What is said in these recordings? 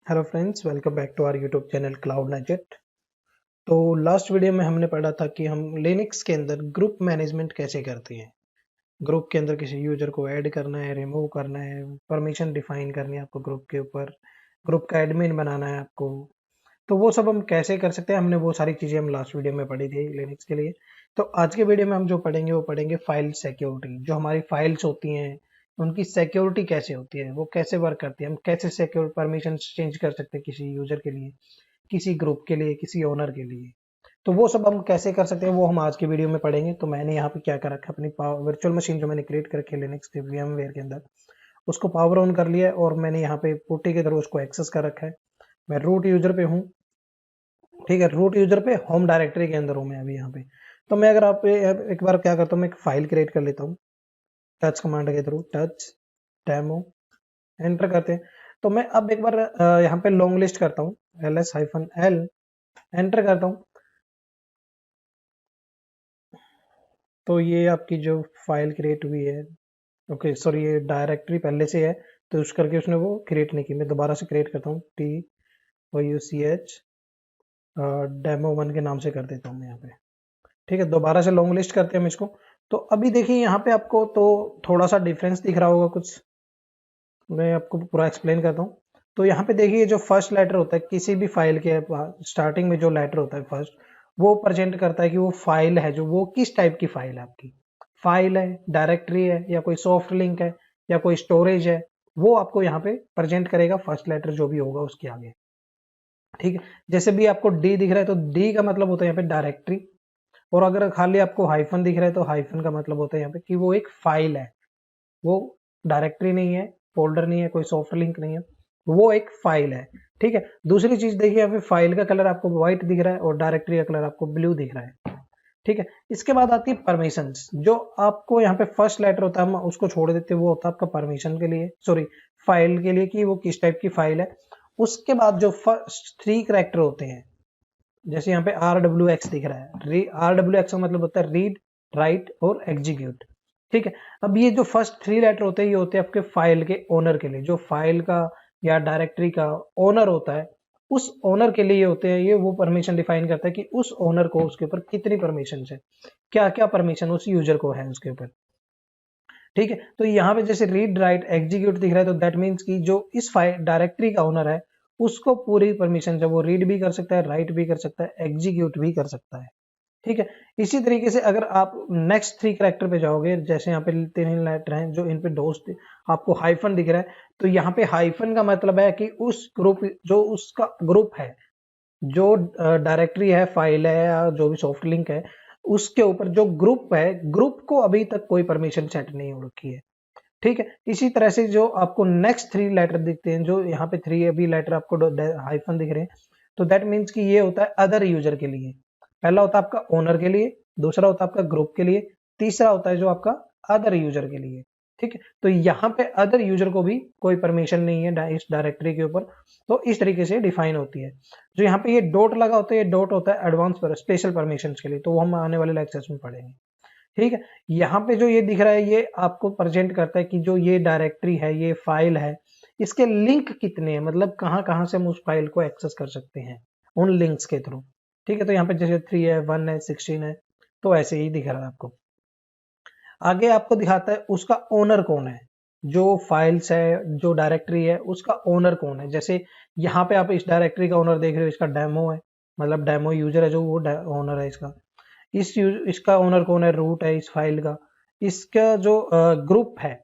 Hello friends, welcome back to our YouTube channel Cloud Nugget. तो last video में हमने पढ़ा था कि हम लिनक्स के अंदर ग्रुप मैनेजमेंट कैसे करते हैं। ग्रुप के अंदर किसी यूजर को ऐड करना है, रिमूव करना है, परमिशन डिफाइन करनी है आपको ग्रुप के ऊपर, ग्रुप का एडमिन बनाना है आपको। तो वो सब हम कैसे कर सकते हैं, हमने वो सारी चीजें हम लास्ट वीडियो में पढ़ी थी लिनक्स के लिए। तो आज के वीडियो में हम जो पढ़ेंगे वो पढ़ेंगे फाइल सिक्योरिटी। जो हमारी फाइल्स होती हैं उनकी सिक्योरिटी कैसे होती है, वो कैसे वर्क करती है, हम कैसे सिक्योर परमिशन चेंज कर सकते हैं किसी यूजर के लिए, किसी ग्रुप के लिए, किसी ओनर के लिए। तो वो सब हम कैसे कर सकते हैं वो हम आज की वीडियो में पढ़ेंगे। तो मैंने यहाँ पे क्या कर रखा है, अपनी वर्चुअल मशीन जो मैंने क्रिएट कर रखी है लिनक्स के VMware के अंदर, उसको पावर ऑन कर लिया है और मैंने यहाँ पे पुट्टी के थ्रू उसको एक्सेस कर रखा है। मैं रूट यूजर पे हूँ, ठीक है। रूट यूजर पे होम डायरेक्टरी के अंदर हूँ मैं अभी यहाँ पे। तो मैं अगर आप एक बार क्या करता हूँ, मैं एक फाइल क्रिएट कर लेता हूँ टच कमांड के थ्रू, टच डेमो, एंटर करते हैं। तो मैं अब एक बार यहाँ पे लॉन्ग लिस्ट करता हूँ, ls-l, एंटर करता हूँ। तो ये आपकी जो फाइल क्रिएट हुई है, ओके सॉरी, ये डायरेक्टरी पहले से है तो उस करके उसने वो क्रिएट नहीं की। मैं दोबारा से क्रिएट करता हूँ, TOUCH डेमो 1 के नाम से कर देता हूँ मैं यहाँ पे, ठीक है। दोबारा से लॉन्ग लिस्ट करते हैं हम इसको। तो अभी देखिए यहाँ पे आपको तो थोड़ा सा डिफरेंस दिख रहा होगा कुछ, मैं आपको पूरा एक्सप्लेन करता हूँ। तो यहाँ पे देखिए जो फर्स्ट लेटर होता है किसी भी फाइल के स्टार्टिंग में, जो लेटर होता है फर्स्ट, वो प्रेजेंट करता है कि वो फाइल है, जो वो किस टाइप की फाइल है आपकी। फाइल है, डायरेक्टरी है, या कोई सॉफ्ट लिंक है, या कोई स्टोरेज है, वो आपको यहाँ पे प्रेजेंट करेगा फर्स्ट लेटर जो भी होगा उसके आगे, ठीक है। जैसे भी आपको डी दिख रहा है तो डी का मतलब होता है यहाँ पे डायरेक्टरी, और अगर खाली आपको हाइफन दिख रहा है तो हाइफन का मतलब होता है यहाँ पे कि वो एक फाइल है, वो डायरेक्टरी नहीं है, फोल्डर नहीं है, कोई सॉफ्ट लिंक नहीं है, वो एक फाइल है, ठीक है। दूसरी चीज देखिए, यहाँ पे फाइल का कलर आपको व्हाइट दिख रहा है और डायरेक्टरी का कलर आपको ब्लू दिख रहा है, ठीक है। इसके बाद आती है परमिशंस। जो आपको यहाँ पे फर्स्ट लेटर होता है हम उसको छोड़ देते हैं, वो होता है आपका परमिशन के लिए, सॉरी फाइल के लिए, कि वो किस टाइप की फाइल है। उसके बाद जो फर्स्ट 3 कैरेक्टर होते हैं, जैसे यहाँ पे RWX दिख रहा है, RWX का मतलब होता है रीड, राइट और एग्जीक्यूट, ठीक है। अब ये जो फर्स्ट 3 लेटर होते हैं ये होते हैं आपके फाइल के ओनर के लिए, जो फाइल का या डायरेक्टरी का ओनर होता है उस ओनर के लिए ये होते हैं। ये वो परमिशन डिफाइन करता है कि उस ओनर को उसके ऊपर कितनी परमिशन है, क्या क्या परमिशन उस यूजर को है उसके ऊपर, ठीक है। तो यहाँ पे जैसे रीड, राइट, एग्जीक्यूट दिख रहा है तो दैट मीन्स कि जो इस फाइल डायरेक्टरी का ओनर है उसको पूरी परमिशन है, वो रीड भी कर सकता है, राइट भी कर सकता है, एग्जीक्यूट भी कर सकता है, ठीक है। इसी तरीके से अगर आप नेक्स्ट 3 कैरेक्टर पे जाओगे, जैसे यहाँ पे 3 लेटर हैं जो इन पे दोस्त, आपको हाइफन दिख रहा है, तो यहाँ पे हाइफन का मतलब है कि उस ग्रुप, जो उसका ग्रुप है, जो डायरेक्टरी है, फाइल है, या जो भी सॉफ्ट लिंक है, उसके ऊपर जो ग्रुप है, ग्रुप को अभी तक कोई परमिशन सेट नहीं हो रखी है, ठीक है। इसी तरह से जो आपको नेक्स्ट 3 लेटर दिखते हैं, जो यहाँ पे 3 अभी लेटर आपको हाइफन दिख रहे हैं, तो दैट मीन्स कि ये होता है अदर यूजर के लिए। पहला होता है आपका ओनर के लिए, दूसरा होता है आपका ग्रुप के लिए, तीसरा होता है जो आपका अदर यूजर के लिए, ठीक है। तो यहाँ पे अदर यूजर को भी कोई परमिशन नहीं है इस डायरेक्टरी के ऊपर। तो इस तरीके से डिफाइन होती है। जो यहाँ पे ये डॉट लगा होता है, ये डॉट होता है एडवांस पर स्पेशल परमिशन के लिए, तो वो हम आने वाले लेक्चर्स में पढ़ेंगे, ठीक है। यहाँ पे जो ये दिख रहा है ये आपको प्रेजेंट करता है कि जो ये डायरेक्टरी है, ये फाइल है, इसके लिंक कितने हैं, मतलब कहाँ कहाँ से हम उस फाइल को एक्सेस कर सकते हैं उन लिंक्स के थ्रू, ठीक है। तो यहाँ पे जैसे 3 है, 1 है, 16 है, तो ऐसे ही दिख रहा है आपको। आगे आपको दिखाता है उसका ओनर कौन है, जो फाइल्स है, जो डायरेक्टरी है, उसका ओनर कौन है। जैसे यहाँ पे आप इस डायरेक्टरी का ओनर देख रहे हो, इसका डेमो है, मतलब डेमो यूजर है जो, वो ओनर है इसका। इसका ओनर कौन है, रूट है इस फाइल का। इसका जो ग्रुप है,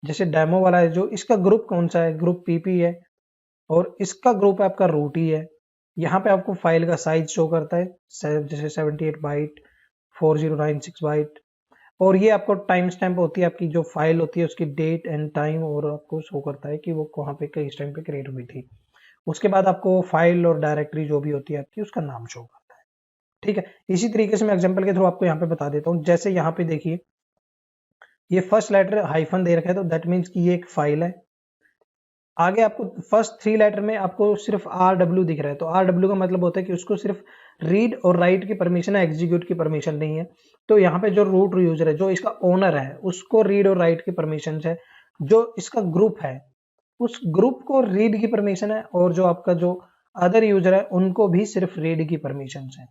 जैसे डेमो वाला है, जो इसका ग्रुप कौन सा है, ग्रुप PP है, और इसका ग्रुप है आपका रूट ही है। यहाँ पे आपको फाइल का साइज शो करता है, जैसे 78 बाइट, 4096 बाइट, और ये आपको टाइम स्टैम्प होती है, आपकी जो फाइल होती है उसकी डेट एंड टाइम, और आपको शो करता है कि वो कहाँ पे किस टाइम पे क्रिएट हुई थी। उसके बाद आपको फाइल और डायरेक्टरी जो भी होती है आपकी, उसका नाम शो करता है, ठीक है। इसी तरीके से मैं एग्जांपल के थ्रू आपको यहाँ पे बता देता हूँ। जैसे यहाँ पे देखिए ये फर्स्ट लेटर हाइफन दे रखा है, तो दैट मीन्स कि ये एक फाइल है। आगे आपको फर्स्ट 3 लेटर में आपको सिर्फ RW दिख रहा है, तो RW का मतलब होता है कि उसको सिर्फ रीड और राइट की परमिशन है, एग्जीक्यूट की परमिशन नहीं है। तो यहाँ पे जो रूट यूजर है, जो इसका ओनर है, उसको रीड और राइट की परमिशन है। जो इसका ग्रुप है, उस ग्रुप को रीड की परमिशन है, और जो आपका जो अदर यूजर है उनको भी सिर्फ रीड की परमिशन है।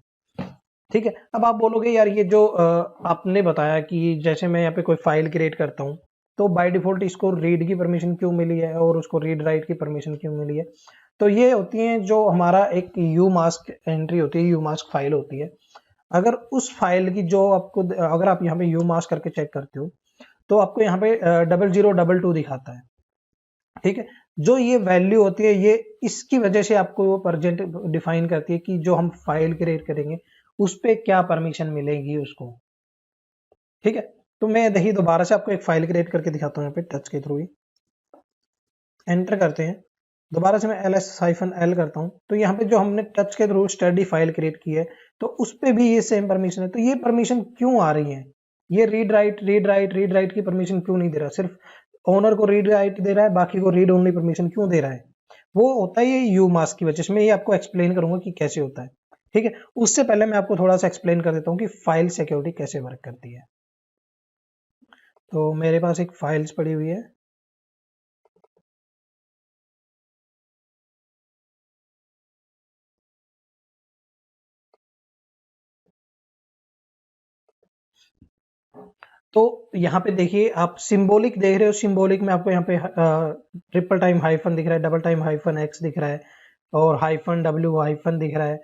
ठीक है, अब आप बोलोगे यार ये जो आपने बताया कि जैसे मैं यहाँ पे कोई फाइल क्रिएट करता हूँ तो बाय डिफॉल्ट इसको रीड की परमिशन क्यों मिली है और उसको रीड राइट की परमिशन क्यों मिली है। तो ये होती है जो हमारा एक यू मास्क एंट्री होती है, यू मास्क फाइल होती है। अगर उस फाइल की जो आपको, अगर आप यहाँ पे यू मास्क करके चेक करते हो तो आपको यहाँ पे 0022 दिखाता है। ठीक है, जो ये वैल्यू होती है ये इसकी वजह से आपको वो परजेंट डिफाइन करती है कि जो हम फाइल क्रिएट करेंगे उस पे क्या परमिशन मिलेगी उसको। ठीक है, तो मैं देखिए दोबारा से आपको एक फाइल क्रिएट करके दिखाता हूँ यहाँ पे टच के थ्रू ही। एंटर करते हैं, दोबारा से मैं ls-l करता हूँ, तो यहाँ पे जो हमने टच के थ्रू स्टडी फाइल क्रिएट की है तो उस पे भी ये सेम परमिशन है। तो ये परमिशन क्यों आ रही है, ये रीड राइट की परमिशन क्यों नहीं दे रहा, सिर्फ ओनर को रीड राइट दे रहा है, बाकी को रीड ओनली परमिशन क्यों दे रहा है। वो होता है ये यू मास्क की वजह से। मैं ये आपको एक्सप्लेन करूंगा कि कैसे होता है। ठीक है, उससे पहले मैं आपको थोड़ा सा एक्सप्लेन कर देता हूँ कि फाइल सिक्योरिटी कैसे वर्क करती है। तो मेरे पास एक फाइल्स पड़ी हुई है, तो यहाँ पे देखिए आप सिंबॉलिक देख रहे हो, सिंबॉलिक में आपको यहाँ पे ट्रिपल टाइम हाइफन दिख रहा है, डबल टाइम हाइफन एक्स दिख रहा है, और हाइफन डब्ल्यू हाइफन दिख रहा है,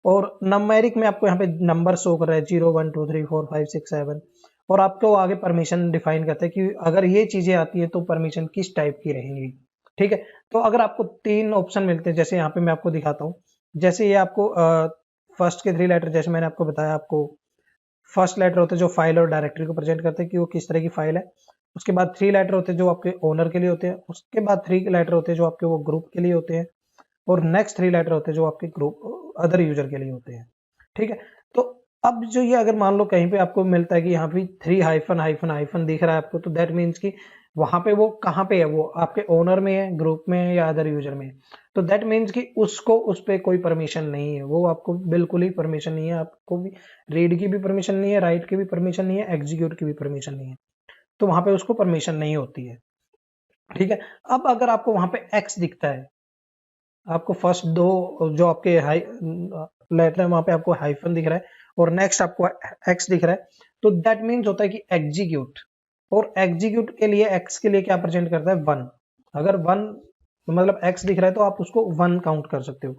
और नंबरिक में आपको यहाँ पे नंबर शो कर रहा है 0 1 2 3 4 5 6 7, और आपको आगे परमिशन डिफाइन करता है कि अगर ये चीजें आती है तो परमिशन किस टाइप की रहेंगी। ठीक है, तो अगर आपको 3 ऑप्शन मिलते हैं, जैसे यहाँ पे मैं आपको दिखाता हूँ, जैसे ये आपको फर्स्ट के 3 लेटर, जैसे मैंने आपको बताया, आपको फर्स्ट लेटर होते हैं जो फाइल और डायरेक्टरी को प्रेजेंट करते हैं कि वो किस तरह की फाइल है। उसके बाद 3 लेटर होते हैं जो आपके ओनर के लिए होते हैं, उसके बाद 3 लेटर होते हैं जो आपके वो ग्रुप के लिए होते हैं, और नेक्स्ट 3 लेटर होते हैं जो आपके ग्रुप अदर यूजर के लिए होते हैं। ठीक है, तो अब जो ये अगर मान लो कहीं पे आपको मिलता है कि यहाँ पे 3 हाइफन हाइफन हाइफन दिख रहा है आपको, तो दैट मीन्स कि वहां पे वो कहाँ पे है, वो आपके ओनर में है, ग्रुप में है, या अदर यूजर में है। तो दैट मीन्स कि उसको उस पर कोई परमिशन नहीं है, वो आपको बिल्कुल ही परमिशन नहीं है, आपको भी रीड की भी परमिशन नहीं है, राइट की भी परमिशन नहीं है, एग्जीक्यूट की भी परमिशन नहीं है, तो वहां पे उसको परमिशन नहीं होती है। ठीक है, अब अगर आपको वहां पे एक्स दिखता है, आपको फर्स्ट दो जो आपके हाई लेटर है वहां पे आपको हाइफन दिख रहा है और नेक्स्ट आपको एक्स दिख रहा है, तो दैट मीन्स होता है कि एग्जीक्यूट। और एग्जीक्यूट के लिए एक्स के लिए क्या प्रेजेंट करता है, 1। अगर 1 मतलब एक्स दिख रहा है तो आप उसको 1 काउंट कर सकते हो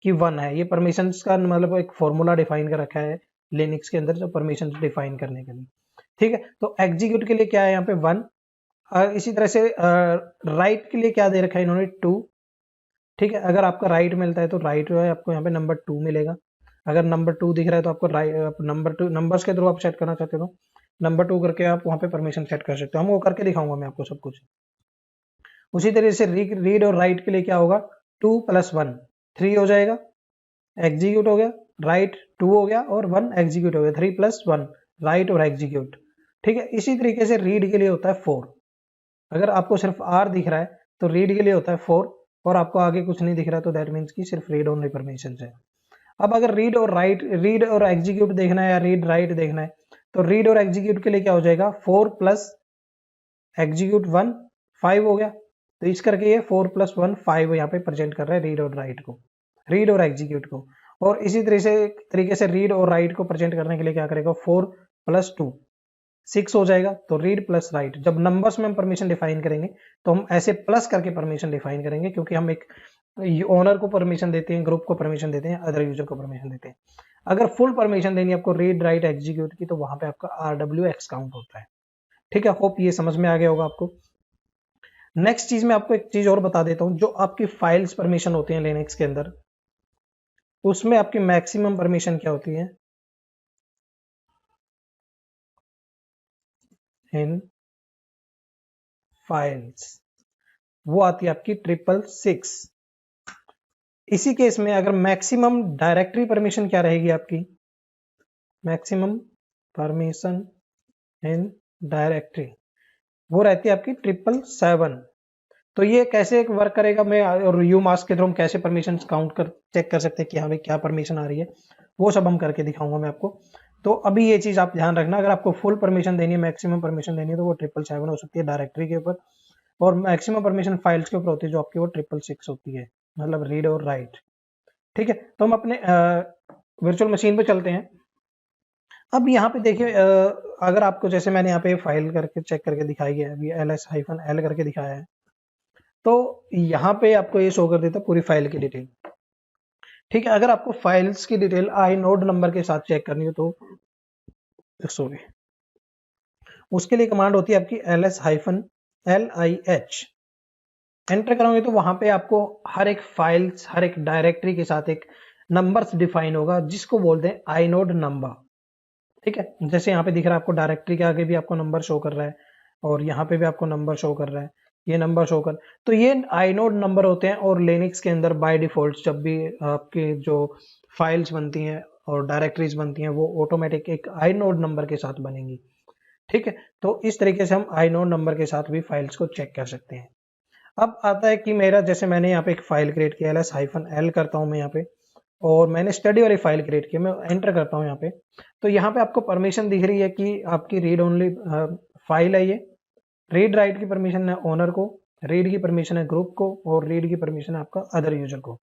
कि 1 है। ये परमिशन का मतलब एक फॉर्मूला डिफाइन कर रखा है लिनक्स के अंदर जो परमिशन डिफाइन करने के लिए। ठीक है, तो एग्जीक्यूट के लिए क्या है यहाँ पे 1। इसी तरह से राइट के लिए क्या दे रखा है इन्होंने, 2। ठीक है, अगर आपका राइट मिलता है तो राइट जो है आपको यहाँ पे नंबर 2 मिलेगा। अगर नंबर 2 दिख रहा है तो आपको राइट नंबर 2 नंबर्स के थ्रू आप सेट करना चाहते हो नंबर 2 करके आप वहाँ पे परमिशन सेट कर सकते हो। हम वो करके दिखाऊंगा मैं आपको सब कुछ। उसी तरह से रीड और राइट के लिए क्या होगा, 2 + 1 3 हो जाएगा, एग्जीक्यूट हो गया, राइट 2 हो गया और 1 एग्जीक्यूट हो गया, 3 + 1 राइट और एग्जीक्यूट। ठीक है, इसी तरीके से रीड के लिए होता है 4। अगर आपको सिर्फ आर दिख रहा है तो रीड के लिए होता है 4, और आपको आगे कुछ नहीं दिख रहा तो दैट मीन्स की सिर्फ रीड ओनली परमिशन है। अब अगर रीड और एग्जीक्यूट देखना है या रीड राइट देखना है, तो रीड और एग्जीक्यूट के लिए क्या हो जाएगा, 4 + एग्जीक्यूट 1 5 हो गया। तो इस करके ये 4 + 1 5 यहाँ पे प्रेजेंट कर रहा है रीड और राइट को, रीड और एग्जीक्यूट को। और इसी तरीके से रीड और राइट को प्रेजेंट करने के लिए क्या करेगा, 4 + 2 6 हो जाएगा। तो रीड प्लस राइट, जब नंबर्स में हम परमिशन डिफाइन करेंगे तो हम ऐसे प्लस करके परमिशन डिफाइन करेंगे, क्योंकि हम एक ओनर को परमिशन देते हैं, ग्रुप को परमिशन देते हैं, अदर यूजर को परमिशन देते हैं। अगर फुल परमिशन देनी है आपको रीड राइट एग्जीक्यूट की, तो वहां पे आपका RWX काउंट होता है। ठीक है, होप ये समझ में आ गया होगा आपको। नेक्स्ट चीज मैं आपको एक चीज और बता देता हूं, जो आपकी फाइल्स परमिशन होती है लिनक्स के अंदर, उसमें आपकी मैक्सिमम परमिशन क्या होती है इन फाइल्स, वो आती है आपकी 666। इसी केस में अगर मैक्सिमम डायरेक्टरी परमिशन क्या रहेगी आपकी, मैक्सिमम परमिशन इन डायरेक्टरी वो रहती है आपकी 777। तो ये कैसे वर्क करेगा, मैं और यू मास्क के थ्रू हम कैसे परमिशन काउंट कर चेक कर सकते हैं कि हाँ भाई क्या परमिशन आ रही है, वो सब हम करके दिखाऊंगा मैं आपको। तो अभी ये चीज आप ध्यान रखना, अगर आपको फुल परमिशन देनी है, मैक्सिमम परमिशन देनी है, तो वो 777 हो सकती है डायरेक्टरी के ऊपर। और मैक्सिमम परमिशन फाइल्स के ऊपर होती है जो आपकी वो 666 होती है, मतलब रीड और राइट। ठीक है, तो हम अपने वर्चुअल मशीन पे चलते हैं। अब यहाँ पे देखिए, अगर आपको जैसे मैंने यहाँ पे फाइल करके चेक करके दिखाई है, अभी ls-l करके दिखाया है, तो यहाँ पे आपको ये शो कर देता है पूरी फाइल की डिटेल। ठीक है, अगर आपको फाइल्स की डिटेल inode नंबर के साथ चेक करनी हो तो सॉरी, उसके लिए कमांड होती है आपकी ls-lih। एंटर करोगे तो वहां पे आपको हर एक फाइल्स, हर एक डायरेक्टरी के साथ एक नंबर्स डिफाइन होगा जिसको बोलते हैं inode नंबर। ठीक है, जैसे यहाँ पे दिख रहा है आपको डायरेक्टरी के आगे भी आपको नंबर शो कर रहा है और यहाँ पे भी आपको नंबर शो कर रहा है, ये नंबर शो कर, तो ये inode नंबर होते हैं। और लिनक्स के अंदर बाय डिफॉल्ट जब भी आपके जो फाइल्स बनती हैं और डायरेक्टरीज बनती हैं वो ऑटोमेटिक एक inode नंबर के साथ बनेंगी। ठीक है, तो इस तरीके से हम inode नंबर के साथ भी फाइल्स को चेक कर सकते हैं। अब आता है कि मेरा, जैसे मैंने यहाँ पे एक फाइल क्रिएट किया, ls-l करता हूँ मैं यहाँ पे, और मैंने स्टडी वाली फाइल क्रिएट की, मैं एंटर करता हूँ यहाँ पे, तो यहाँ पे आपको परमिशन दिख रही है कि आपकी रीड ओनली फाइल है ये। रीड राइट की परमिशन है ओनर को, रीड की परमिशन है ग्रुप को, और रीड की परमिशन है आपका अदर यूजर को।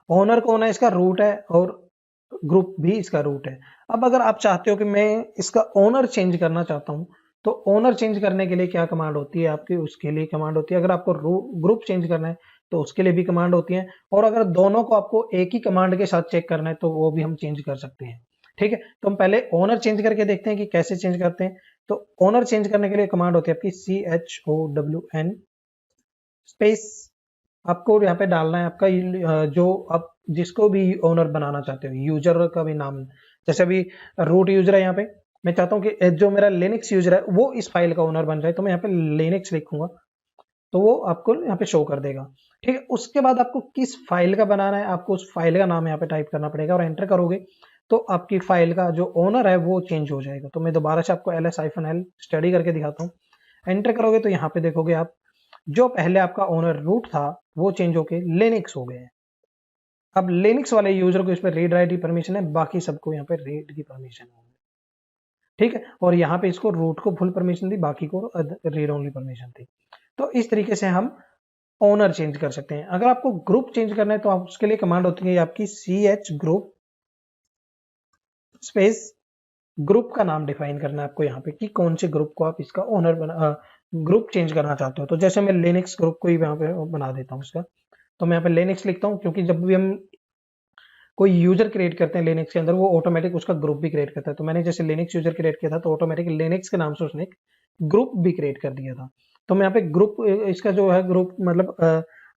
ओनर कौन है, इसका रूट है, और ग्रुप भी इसका रूट है। अब अगर आप चाहते हो कि मैं इसका ओनर चेंज करना चाहता हूं, तो ओनर चेंज करने के लिए क्या कमांड होती है आपकी, उसके लिए कमांड होती है। अगर आपको ग्रुप चेंज करना है तो उसके लिए भी कमांड होती है, और अगर दोनों को आपको एक ही कमांड के साथ चेक करना है तो वो भी हम चेंज कर सकते हैं। ठीक है, तो हम पहले ओनर चेंज करके देखते हैं कि कैसे चेंज करते हैं। तो ओनर चेंज करने के लिए कमांड होती है आपकी CHOWN स्पेस, आपको यहाँ पे डालना है आपका जो आप जिसको भी ओनर बनाना चाहते हो, यूजर का भी नाम। जैसे अभी रूट यूजर है, यहाँ पे मैं चाहता हूँ कि जो मेरा लिनक्स यूजर है वो इस फाइल का ओनर बन जाए, तो मैं यहाँ पे लिनक्स लिखूंगा तो वो आपको यहाँ पे शो कर देगा। ठीक है, उसके बाद आपको किस फाइल का बनाना है, आपको उस फाइल का नाम यहाँ पे टाइप करना पड़ेगा और एंटर करोगे तो आपकी फाइल का जो ओनर है वो चेंज हो जाएगा। तो मैं दोबारा से आपको ls-l स्टडी करके दिखाता हूँ। एंटर करोगे तो यहाँ पे देखोगे आप, जो पहले आपका ओनर रूट था वो चेंज होके लिनक्स हो गए हैं। अब लिनक्स वाले यूजर को इस पर रीड राइट की परमिशन है, बाकी सबको यहाँ पे रीड की परमिशन है। ठीक है, और यहाँ पे इसको रूट को फुल परमिशन थी, बाकी को रीड ओनली परमिशन थी। तो इस तरीके से हम ओनर चेंज कर सकते हैं। अगर आपको ग्रुप चेंज करना है तो आप उसके लिए कमांड होती है आपकी ch ग्रुप स्पेस, ग्रुप का नाम डिफाइन करना है आपको यहाँ पे कि कौन से ग्रुप को आप इसका ओनर ग्रुप चेंज करना चाहते हो। तो जैसे मैं लिनक्स ग्रुप को ही यहाँ पे बना देता हूँ इसका, तो मैं यहाँ पे लिनक्स लिखता हूँ, क्योंकि जब भी हम कोई यूजर क्रिएट करते हैं लिनक्स के अंदर वो ऑटोमेटिक उसका ग्रुप भी क्रिएट करता है। तो मैंने जैसे लिनक्स यूजर क्रिएट किया था तो ऑटोमेटिक लिनक्स के नाम से उसने एक ग्रुप भी क्रिएट कर दिया था। तो मैं यहाँ पे ग्रुप, इसका जो है ग्रुप मतलब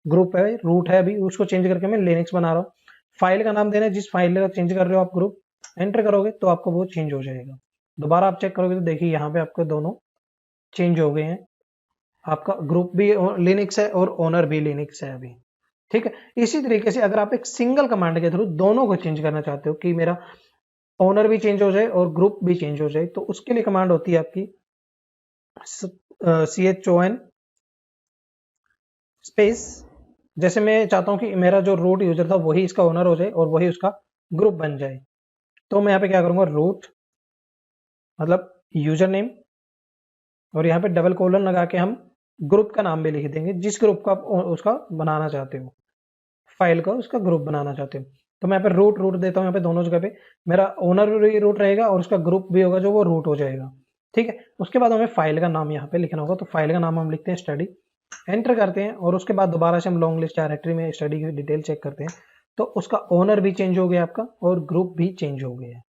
ग्रुप है, रूट है, अभी उसको चेंज करके मैं लिनक्स बना रहा हूँ। फाइल का नाम देना है, जिस फाइल का चेंज कर रहे हो आप ग्रुप, एंटर करोगे तो आपको वो चेंज हो जाएगा। दोबारा आप चेक करोगे तो देखिए यहाँ पे आपको दोनों चेंज हो गए हैं, आपका ग्रुप भी लिनक्स है और ओनर भी लिनक्स है अभी। ठीक है, इसी तरीके से अगर आप एक सिंगल कमांड के थ्रू दोनों को चेंज करना चाहते हो कि मेरा ओनर भी चेंज हो जाए और ग्रुप भी चेंज हो जाए, तो उसके लिए कमांड होती है आपकी CHON स्पेस, जैसे मैं चाहता हूं कि मेरा जो रूट यूजर था वही इसका ओनर हो जाए और वही उसका ग्रुप बन जाए, तो मैं यहाँ पे क्या करूंगा, रूट मतलब यूजर नेम, और यहाँ पे डबल कोलन लगा के हम ग्रुप का नाम भी लिख देंगे, जिस ग्रुप का आप उसका बनाना चाहते हो, फाइल का उसका ग्रुप बनाना चाहते हो। तो मैं यहाँ पे रूट रूट देता हूँ, यहाँ पे दोनों जगह पे मेरा ओनर भी रूट रहेगा और उसका ग्रुप भी होगा जो वो रूट हो जाएगा। ठीक है, उसके बाद हमें फाइल का नाम यहाँ पे लिखना होगा, तो फाइल का नाम हम लिखते हैं स्टडी, एंटर करते हैं, और उसके बाद दोबारा से हम लॉन्ग लिस्ट डायरेक्टरी में स्टडी की डिटेल चेक करते हैं, तो उसका ओनर भी चेंज हो गया आपका और ग्रुप भी चेंज हो गया है।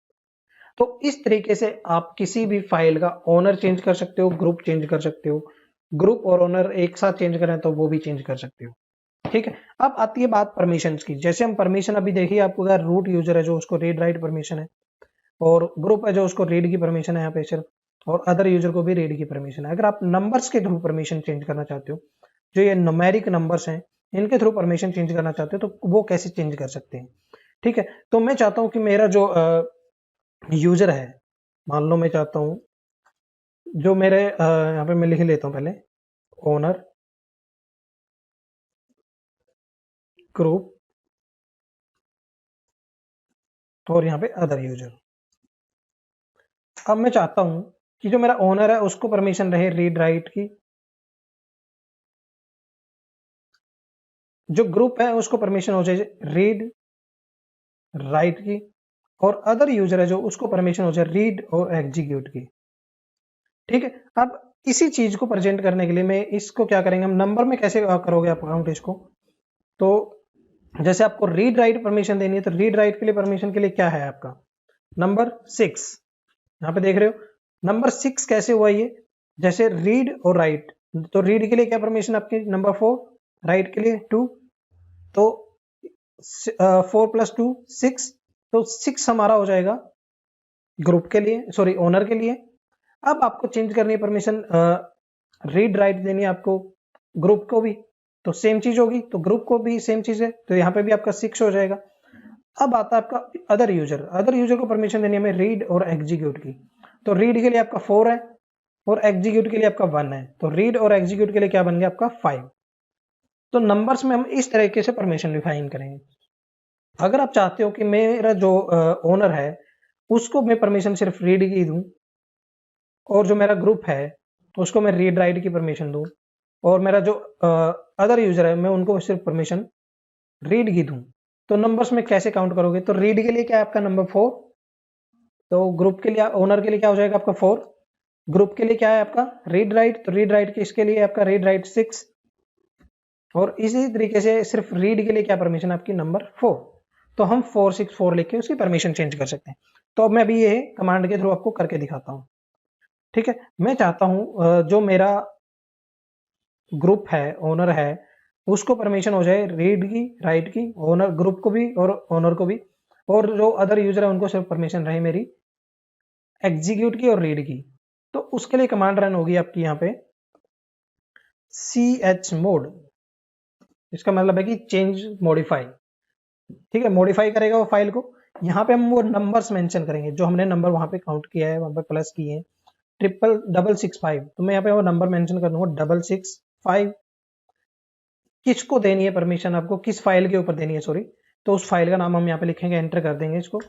तो इस तरीके से आप किसी भी फाइल का ओनर चेंज कर सकते हो, ग्रुप चेंज कर सकते हो, ग्रुप और ओनर एक साथ चेंज करें तो वो भी चेंज कर सकते हो। ठीक है, अब आती है बात परमिशंस की। जैसे हम परमिशन अभी देखिए, आपको अगर रूट यूजर है जो उसको रीड राइट परमिशन है, और ग्रुप है जो उसको रीड की परमिशन है यहाँ पे सिर्फ, और अदर यूजर को भी रीड की परमिशन है। अगर आप नंबर्स के थ्रू परमिशन चेंज करना चाहते हो, जो ये न्यूमेरिक नंबर्स हैं इनके थ्रू परमिशन चेंज करना चाहते हो, तो वो कैसे चेंज कर सकते हैं। ठीक है, तो मैं चाहता हूं कि मेरा जो यूजर है, मान लो मैं चाहता हूं जो मेरे यहाँ पे मैं लिख लेता हूं पहले, ओनर ग्रुप और यहाँ पे अदर यूजर। अब मैं चाहता हूं कि जो मेरा ओनर है उसको परमिशन रहे रीड राइट की, जो ग्रुप है उसको परमिशन हो जाए रीड राइट की, और अदर यूजर है जो उसको परमिशन हो जाए रीड और एग्जीक्यूट की। ठीक है, अब इसी चीज को प्रेजेंट करने के लिए मैं इसको क्या करेंगे, हम नंबर में कैसे करोगे आप काउंट इसको। तो जैसे आपको रीड राइट परमिशन देनी है, तो रीड राइट के लिए परमिशन के लिए क्या है आपका नंबर 6, यहाँ पे देख रहे हो नंबर 6 कैसे हुआ ये, जैसे रीड और राइट, तो रीड के लिए क्या परमिशन आपकी नंबर 4, राइट के लिए 2, तो 4 + 2 6, तो 6 हमारा हो जाएगा ग्रुप के लिए, सॉरी ओनर के लिए। अब आपको चेंज करनी है परमिशन, रीड राइट देनी है आपको ग्रुप को भी, तो सेम चीज होगी, तो ग्रुप को भी सेम चीज है, तो यहाँ पे भी आपका 6 हो जाएगा। अब आता है आपका अदर यूजर को परमिशन देनी है हमें रीड और एग्जीक्यूट की, तो रीड के लिए आपका 4 है और एग्जीक्यूट के लिए आपका 1 है, तो रीड और एग्जीक्यूट के लिए क्या बन गया आपका 5। तो नंबर्स में हम इस तरीके से परमिशन डिफाइन करेंगे। अगर आप चाहते हो कि मेरा जो ओनर है उसको मैं परमिशन सिर्फ रीड की दूं, और जो मेरा ग्रुप है उसको मैं रीड राइट की परमिशन दूं, और मेरा जो अदर यूजर है मैं उनको सिर्फ परमिशन रीड की दूं, तो नंबर्स में कैसे काउंट करोगे। तो रीड के लिए क्या है आपका नंबर 4, तो ग्रुप के लिए ओनर के लिए क्या हो जाएगा आपका 4, ग्रुप के लिए क्या है आपका रीड राइट, तो रीड राइट इसके लिए आपका रीड राइट 6, और इसी तरीके से सिर्फ रीड के लिए क्या परमिशन आपकी नंबर 4, तो हम 464 लिख के उसकी परमिशन चेंज कर सकते हैं। तो अब मैं अभी ये कमांड के थ्रू आपको करके दिखाता हूँ। ठीक है, मैं चाहता हूं जो मेरा ग्रुप है ओनर है उसको परमिशन हो जाए रीड की राइट की, ओनर ग्रुप को भी और ओनर को भी, और जो अदर यूजर है उनको सिर्फ परमिशन रहे मेरी एग्जीक्यूट की और रीड की। तो उसके लिए कमांड रन होगी आपकी यहाँ पे chmod, इसका मतलब है कि चेंज मॉडिफाई। ठीक है, मॉडिफाई करेगा वो फाइल को। यहाँ पे हम वो नंबर्स मेंशन करेंगे जो हमने नंबर वहां पे काउंट किया है, वहां पे प्लस किए हैं 665, तो मैं यहाँ पे वो नंबर मेंशन कर दूंगा 665। किसको देनी है परमिशन, आपको किस फाइल के ऊपर देनी है, सॉरी, तो उस फाइल का नाम हम यहाँ पे लिखेंगे, एंटर कर देंगे इसको।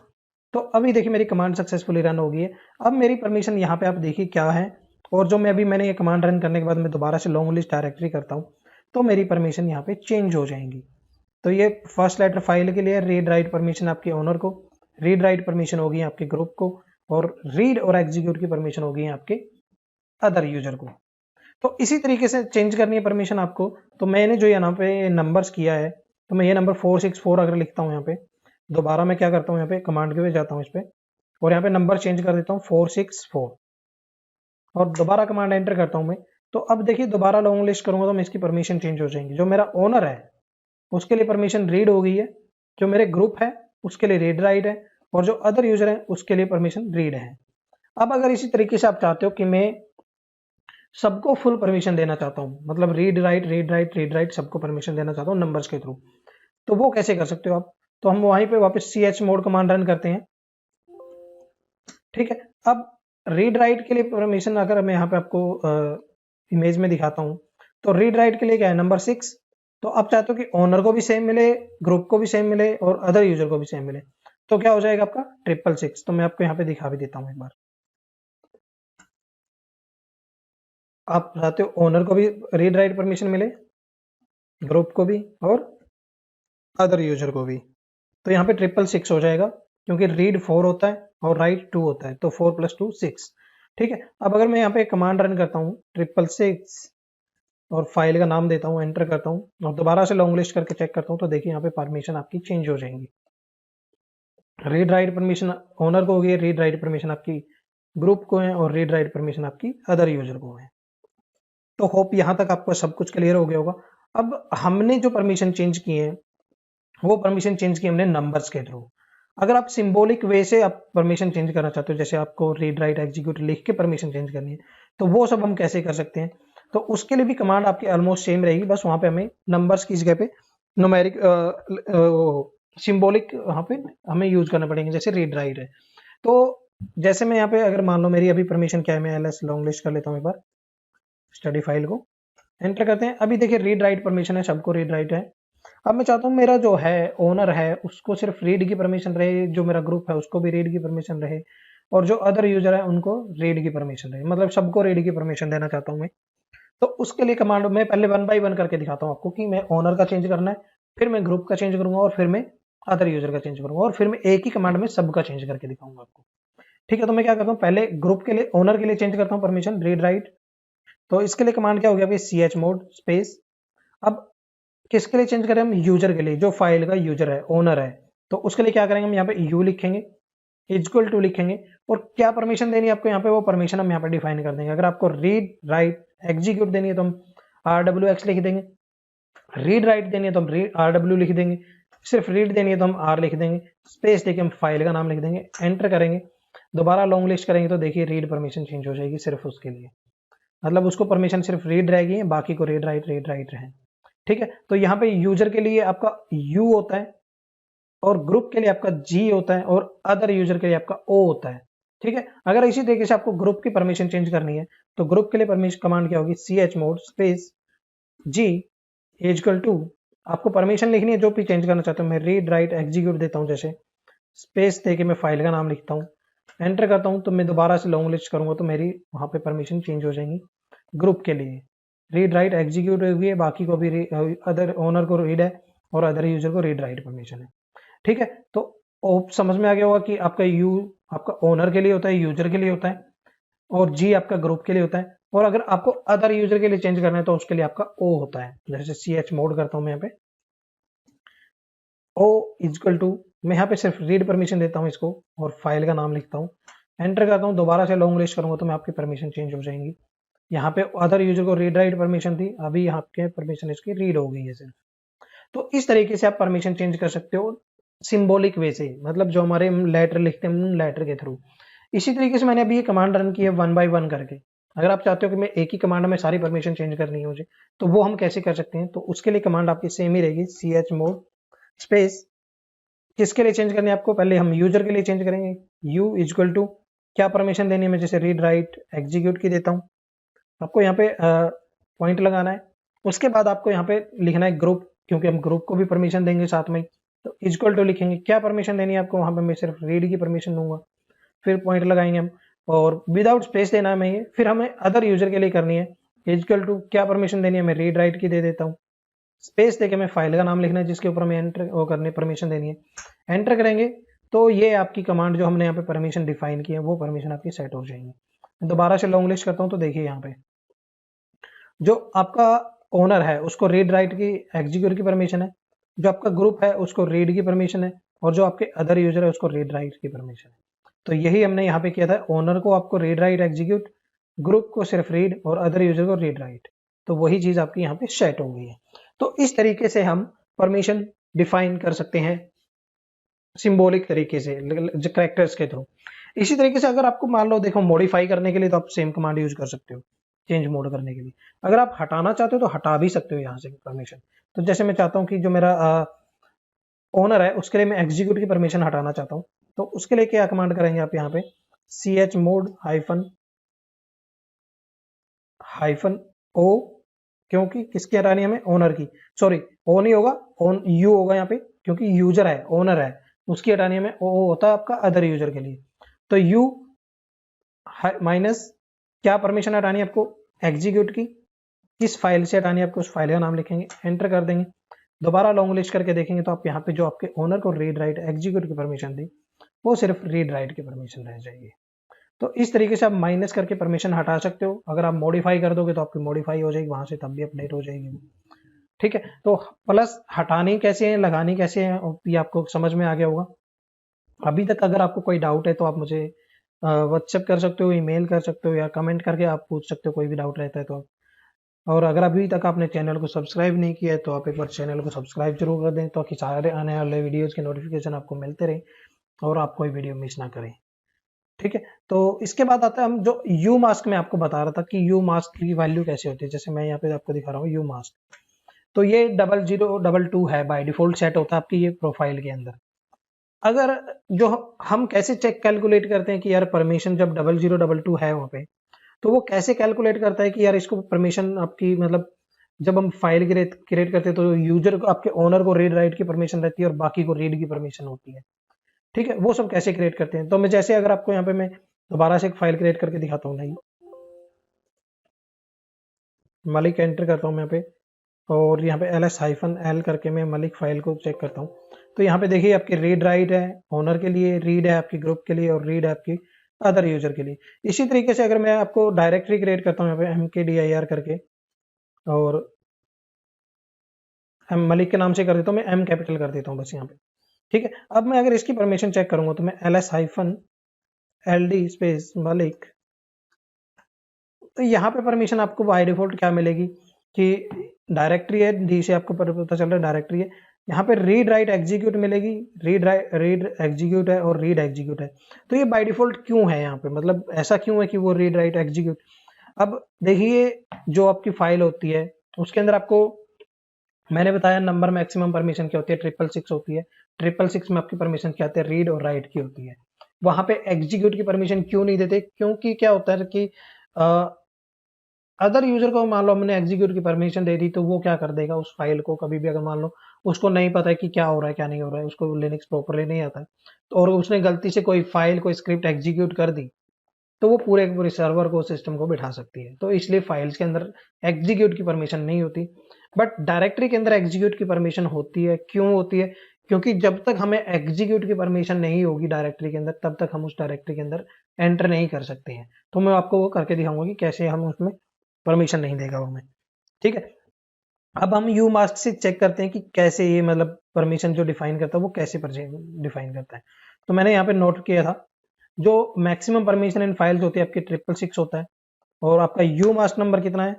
तो अभी देखिए मेरी कमांड सक्सेसफुली रन हो गई है। अब मेरी परमिशन यहाँ पे आप देखिए क्या है, और जो मैंने ये कमांड रन करने के बाद मैं दोबारा से लॉन्ग लिस्ट डायरेक्टरी करता हूँ तो मेरी परमिशन यहाँ पे चेंज हो जाएंगी। तो ये फर्स्ट लेटर फाइल के लिए रीड राइट परमिशन आपके ओनर को, रीड राइट परमिशन होगी आपके ग्रुप को, और रीड और एग्जीक्यूट की परमिशन होगी आपके अदर यूजर को। तो इसी तरीके से चेंज करनी है परमिशन आपको। तो मैंने जो यहाँ पे नंबर्स किया है, तो मैं ये नंबर 464 अगर लिखता हूँ यहाँ पे, दोबारा मैं क्या करता हूँ यहाँ पे कमांड के पे जाता हूँ इस पे, और यहाँ पे नंबर चेंज कर देता हूँ 464, और दोबारा कमांड एंटर करता हूँ मैं। तो अब देखिए दोबारा लॉन्ग लिस्ट करूंगा तो मैं इसकी परमिशन चेंज हो जाएंगी। जो मेरा ओनर है उसके लिए परमिशन रीड हो गई है, जो मेरे ग्रुप है उसके लिए रीड राइट है, और जो अदर यूजर है उसके लिए परमिशन रीड है। अब अगर इसी तरीके से आप चाहते हो कि मैं सबको फुल परमिशन देना चाहता हूं, मतलब रीड राइट सबको परमिशन देना चाहता हूं नंबर्स के थ्रू, तो वो कैसे कर सकते हो आप। तो हम वहीं पे वापस chmod कमांड रन करते हैं। ठीक है, अब रीड राइट के लिए परमिशन अगर मैं यहाँ पे आपको इमेज में दिखाता हूं, तो रीड राइट के लिए क्या है नंबर 6, तो आप चाहते हो कि ओनर को भी सेम मिले, ग्रुप को भी सेम मिले, और अदर यूजर को भी सेम मिले, तो क्या हो जाएगा आपका 666। तो मैं आपको यहाँ पे दिखा भी देता हूँ एक बार। आप चाहते हो ओनर को भी रीड राइट परमिशन मिले, ग्रुप को भी, और अदर यूजर को भी, तो यहाँ पे 666 हो जाएगा, क्योंकि रीड 4 होता है और राइट 2 होता है, तो 4 + 2 6। ठीक है, अब अगर मैं यहाँ पे कमांड रन करता हूँ 666 और फाइल का नाम देता हूँ, एंटर करता हूँ, और दोबारा से लॉन्ग लिस्ट करके चेक करता हूँ, तो देखिए यहाँ पे परमिशन आपकी चेंज हो जाएंगी। रीड राइट परमिशन ओनर को होगी, रीड राइट परमिशन आपकी ग्रुप को है, और रीड राइट परमिशन आपकी अदर यूजर को है। तो होप यहाँ तक आपको सब कुछ क्लियर हो गया होगा। अब हमने जो परमिशन चेंज की है वो परमिशन चेंज की हमने नंबर्स के थ्रू। अगर आप सिंबॉलिक वे से आप परमिशन चेंज करना चाहते हो, जैसे आपको रीड राइट एग्जीक्यूट लिख के परमिशन चेंज करनी है, तो वो सब हम कैसे कर सकते हैं। तो उसके लिए भी कमांड आपकी ऑलमोस्ट सेम रहेगी, बस वहां पे हमें नंबर्स की जगह पे न्यूमेरिक सिंबॉलिक वहां पे हमें यूज करना पड़ेंगे, जैसे रीड राइट है। तो जैसे मैं यहाँ पे अगर मान लो मेरी अभी परमिशन क्या है, मैं ls लॉन्ग लिस्ट कर लेता हूँ एक बार, स्टडी फाइल को एंटर करते हैं। अभी देखिए रीड राइट परमिशन है, सबको रीड राइट है। अब मैं चाहता हूँ मेरा जो है ओनर है उसको सिर्फ रीड की परमिशन रहे, जो मेरा ग्रुप है उसको भी रीड की परमिशन रहे, और जो अदर यूजर है उनको रीड की परमिशन रहे, मतलब सबको रीड की परमिशन देना चाहता हूँ मैं। तो उसके लिए कमांड मैं पहले 1 by 1 करके दिखाता हूँ आपको कि मैं ओनर का चेंज करना है, फिर मैं ग्रुप का चेंज करूंगा और फिर मैं अदर यूजर का चेंज करूंगा और फिर मैं एक ही कमांड में सबका चेंज करके दिखाऊंगा आपको। ठीक है, तो मैं क्या करता हूँ, पहले ग्रुप के लिए ओनर के लिए चेंज करता हूँ परमिशन रीड राइट। तो इसके लिए कमांड क्या हो गया, ch मोड स्पेस। अब किसके लिए चेंज करें हम, यूजर के लिए, जो फाइल का यूजर है, ओनर है। तो उसके लिए क्या करेंगे, हम यहाँ पे यू लिखेंगे, इक्वल टू लिखेंगे, और क्या परमिशन देनी है आपको यहाँ पे, वो परमिशन हम यहाँ पे डिफाइन कर देंगे। अगर आपको रीड राइट एग्जीक्यूट देनी है तो हम RWX लिख देंगे, रीड राइट देनी है तो हम RW लिख देंगे, सिर्फ रीड देनी है तो हम R लिख देंगे, स्पेस देके हम फाइल का नाम लिख देंगे, एंटर करेंगे, दोबारा लॉन्ग लिस्ट करेंगे तो देखिए रीड परमिशन चेंज हो जाएगी सिर्फ उसके लिए, मतलब उसको परमिशन सिर्फ रीड रहेगी, बाकी को रीड राइट रहे। ठीक है, तो यहाँ पे यूजर के लिए आपका U होता है और ग्रुप के लिए आपका G होता है और अदर यूजर के लिए आपका O होता है। ठीक है, अगर इसी तरीके से आपको ग्रुप की परमिशन चेंज करनी है तो ग्रुप के लिए परमिशन कमांड क्या होगी, ch mode space G equal to, आपको परमिशन लिखनी है जो भी चेंज करना चाहते हो, मैं रीड राइट एग्जीक्यूट देता हूं, जैसे स्पेस देके मैं फाइल का नाम लिखता हूँ, एंटर करता हूँ, तो मैं दोबारा से लॉन्ग लिस्ट करूंगा तो मेरी वहां पे परमिशन चेंज हो जाएंगी। ग्रुप के लिए रीड राइट एग्जीक्यूट हुई है, बाकी को भी अदर ओनर को रीड है और अदर यूजर को रीड राइट परमिशन है। ठीक है, तो समझ में आ गया होगा कि आपका यू आपका ओनर के लिए होता है, यूजर के लिए होता है, और जी आपका ग्रुप के लिए होता है, और अगर आपको अदर यूजर के लिए चेंज करना है तो उसके लिए आपका ओ होता है। जैसे ch मोड करता हूं मैं यहाँ पे, ओ इक्वल टू, मैं यहाँ पे सिर्फ रीड परमिशन देता हूँ इसको और फाइल का नाम लिखता हूँ, एंटर करता हूँ, दोबारा से लॉन्ग लिस्ट करूंगा तो मैं आपकी परमिशन चेंज हो जाएंगी। यहाँ पे अदर यूजर को रीड राइट परमिशन थी, अभी यहाँ पे परमिशन इसकी रीड हो गई है सिर्फ। तो इस तरीके से आप परमिशन चेंज कर सकते हो सिंबॉलिक वे से, मतलब जो हमारे लेटर लिखते हैं लेटर के थ्रू। इसी तरीके से मैंने अभी ये कमांड रन की है 1 बाय 1 करके। अगर आप चाहते हो कि मैं एक ही कमांड में सारी परमिशन चेंज करनी है मुझे, तो वो हम कैसे कर सकते हैं, तो उसके लिए कमांड आपकी सेम ही रहेगी, ch मोड स्पेस, किसके लिए चेंज करनी है आपको, पहले हम यूजर के लिए चेंज करेंगे, u इक्वल टू, क्या परमिशन देनी है, मैं जैसे रीड राइट एग्जीक्यूट की देता हूँ, आपको यहाँ पे पॉइंट लगाना है। उसके बाद आपको यहाँ पे लिखना है ग्रुप, क्योंकि हम ग्रुप को भी परमिशन देंगे साथ में, तो इक्वल टू लिखेंगे, क्या परमिशन देनी है आपको, वहां पे मैं सिर्फ रीड की परमिशन दूंगा, फिर पॉइंट लगाएंगे हम, और विदाउट स्पेस देना है मैं ये, फिर हमें अदर यूजर के लिए करनी है, इक्वल टू, क्या परमिशन देनी है, मैं रीड राइट की दे देता हूँ, स्पेस देके मैं फाइल का नाम लिखना है जिसके ऊपर हमें एंटर वो करने परमिशन देनी है, एंटर करेंगे, तो ये आपकी कमांड जो हमने यहाँ पे परमिशन डिफाइन की है वो परमिशन आपकी सेट हो जाएंगी। दोबारा से लॉन्ग लिस्ट करता हूँ, तो देखिए यहाँ पे जो आपका ओनर है उसको रीड राइट की एग्जीक्यूट की परमिशन है, जो आपका ग्रुप है उसको रीड की परमिशन है, और जो आपके अदर यूजर है उसको रीड राइट की परमिशन है। तो यही हमने यहाँ पे किया था, ओनर को आपको रीड राइट एग्जीक्यूट, ग्रुप को सिर्फ रीड और अदर यूजर को रीड राइट, तो वही चीज आपकी यहाँ पे सेट हो गई है। तो इस तरीके से हम परमिशन डिफाइन कर सकते हैं सिंबॉलिक तरीके से, कैरेक्टर्स के थ्रू। इसी तरीके से अगर आपको मान लो देखो मॉडिफाई करने के लिए तो आप सेम कमांड यूज कर सकते हो, चेंज मोड करने के लिए। अगर आप हटाना चाहते हो तो हटा भी सकते हो यहाँ से परमिशन। तो जैसे मैं चाहता हूँ कि जो मेरा ओनर है उसके लिए मैं एग्जीक्यूट की परमिशन हटाना चाहता हूँ, तो उसके लिए क्या कमांड करेंगे आप यहाँ पे, ch मोड हाइफन ओ, क्योंकि किसकी हटानी है हमें, ओनर की, सॉरी ओ नहीं होगा, ओन यू होगा यहाँ पे, क्योंकि यूजर है ओनर है उसकी हटानी है हमें, ओ होता है आपका अदर यूजर के लिए। तो यू माइनस, क्या परमिशन हटानी है आपको, एग्जीक्यूट की, किस फाइल से हटानी है आपको उस फाइल का नाम लिखेंगे, एंटर कर देंगे, दोबारा लॉन्ग लिस्ट करके देखेंगे तो आप यहाँ पे जो आपके ओनर को रीड राइट एग्जीक्यूट की परमिशन दी वो सिर्फ रीड राइट की परमिशन रह जाएगी। तो इस तरीके से आप माइनस करके परमिशन हटा सकते हो। अगर आप मॉडिफाई कर दोगे तो आपकी मॉडिफाई हो जाएगी, वहां से तब भी अपडेट हो जाएगी। ठीक है, तो प्लस हटानी कैसे है लगानी कैसे है ये आपको समझ में आ गया होगा। अभी तक अगर आपको कोई डाउट है तो आप मुझे व्हाट्सएप कर सकते हो, ईमेल कर सकते हो, या कमेंट करके आप पूछ सकते हो, कोई भी डाउट रहता है तो। और अगर अभी तक आपने चैनल को सब्सक्राइब नहीं किया है तो आप एक बार चैनल को सब्सक्राइब जरूर कर दें, ताकि सारे आने वाले वीडियोज़ के नोटिफिकेशन आपको मिलते रहे और आप कोई वीडियो मिस ना करें। ठीक है, तो इसके बाद आता है हम जो यू मास्क में आपको बता रहा था कि यू मास्क की वैल्यू कैसे होती है। जैसे मैं यहाँ पे आपको दिखा रहा हूँ यू मास्क, तो ये 0022 है, बाय डिफॉल्ट सेट होता है आपकी ये प्रोफाइल के अंदर। अगर जो हम कैसे चेक कैलकुलेट करते हैं कि यार परमिशन जब 0022 है वहां पे, तो वो कैसे कैलकुलेट करता है कि यार इसको परमिशन आपकी, मतलब जब हम फाइल क्रिएट करते हैं तो यूजर को, आपके ओनर को रीड राइट की परमिशन रहती है और बाकी को रीड की परमिशन होती है। ठीक है, वो सब कैसे क्रिएट करते हैं, तो मैं जैसे अगर आपको यहाँ पे मैं दोबारा से एक फाइल क्रिएट करके दिखाता हूँ, नहीं मालिक एंटर करता हूँ मैं यहाँ पे, और यहाँ पे ls-l करके मैं मलिक फाइल को चेक करता हूँ। तो यहाँ पे देखिए आपकी रीड राइट है ओनर के लिए, रीड है आपकी ग्रुप के लिए और रीड है आपकी अदर यूजर के लिए। इसी तरीके से अगर मैं आपको डायरेक्टरी क्रिएट करता हूँ यहाँ पे mkdir करके और एम मलिक के नाम से कर देता हूँ, मैं एम कैपिटल कर देता हूँ बस यहाँ पे। ठीक है, अब मैं अगर इसकी परमिशन चेक करूंगा तो मैं ls-ld स्पेस मलिक, तो यहाँ पे परमिशन आपको बाय डिफॉल्ट क्या मिलेगी कि डायरेक्टरी है, डी से आपको पता चल रहा है डायरेक्टरी है। यहाँ पे रीड राइट एग्जीक्यूट मिलेगी, रीड एग्जीक्यूट है और रीड एग्जीक्यूट है। तो ये बाय डिफॉल्ट क्यों है यहाँ पे, मतलब ऐसा क्यों है कि वो रीड राइट एग्जीक्यूट। अब देखिए जो आपकी फाइल होती है उसके अंदर आपको मैंने बताया नंबर मैक्सिमम परमिशन क्या होती है, 666 होती है। 666 में आपकी परमिशन क्या आती है, रीड और राइट की होती है। वहां पे एग्जीक्यूट की परमिशन क्यों नहीं देते, क्योंकि क्या होता है कि अदर यूजर को मान लो हमने एग्जीक्यूट की परमिशन दे दी तो वो क्या कर देगा उस फाइल को, कभी भी अगर मान लो उसको नहीं पता है कि क्या हो रहा है क्या नहीं हो रहा है, उसको लिनक्स प्रॉपरली नहीं आता है तो और उसने गलती से कोई फाइल कोई स्क्रिप्ट एग्जीक्यूट कर दी तो वो पूरे पूरे सर्वर को सिस्टम को बिठा सकती है। तो इसलिए फाइल्स के अंदर एग्जीक्यूट की परमिशन नहीं होती, बट डायरेक्टरी के अंदर एग्जीक्यूट की परमिशन होती है। क्यों होती है, क्योंकि जब तक हमें एग्जीक्यूट की परमिशन नहीं होगी डायरेक्टरी के अंदर तब तक हम उस डायरेक्टरी के अंदर एंटर नहीं कर सकते हैं। तो मैं आपको वो करके दिखाऊंगा कि कैसे हम उसमें परमिशन नहीं देगा वो हमें। ठीक है, अब हम यू मास्क से चेक करते हैं कि कैसे ये मतलब परमिशन जो डिफाइन करता है वो कैसे डिफाइन करता है। तो मैंने यहाँ पे नोट किया था जो मैक्सिमम परमिशन इन फाइल्स होती है आपकी 666 होता है और आपका यू मास्क नंबर कितना है,